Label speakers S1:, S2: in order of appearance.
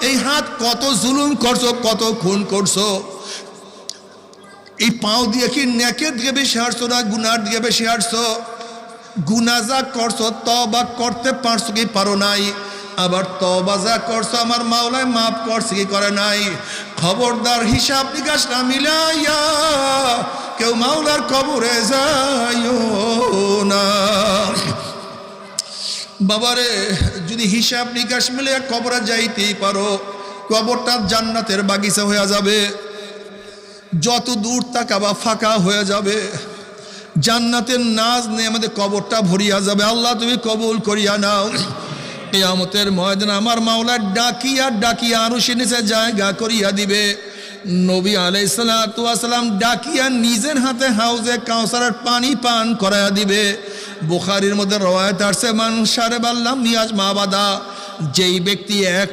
S1: এই হাত কত জুলুম করছো, কত খুন করছো। এই পাও দিয়ে কি নেকের দিকে বেশি হাঁটছো না গুনার দিকে বেশি হাঁটছো? গুনাহ যা করছো তওবা করতে পারছো কি পারো নাই? আবার তওবা যা করছো আমার মাওলায় মাফ করছে কি করে নাই? খবরদার হিসাব নিকাশ না মিলাইয়া কেউ মাওলার কবরে যাইও না। বাবারে, যদি হিসাব নিকাশ মিলে কবরে যাইতেই পারো, কবরটা জান্নাতের বাগিচা হয়ে যাবে। যত দূর তাকাবা ফাঁকা হয়ে যাবে, জান্নাতের নাজ নিয়ে আমাদের কবরটা ভরিয়া যাবে। আল্লাহ তুমি কবুল করিয়া নাও। কিয়ামতের ময়দানে আমার মাওলা ডাকিয়া ডাকিয়া আরশের নিচে জায়গা করিয়া দিবে। নবী আলাইহিস সালাতু ওয়াস সালাম ডাকিয়া নিজের হাতে হাউজে কাউসারের পানি পান করায়া দিবে। বুখারীর মধ্যে রওয়ায়াত আছে, মান শারিবাল্লাম ইয়াজ মাবাদা, যেই ব্যক্তি এক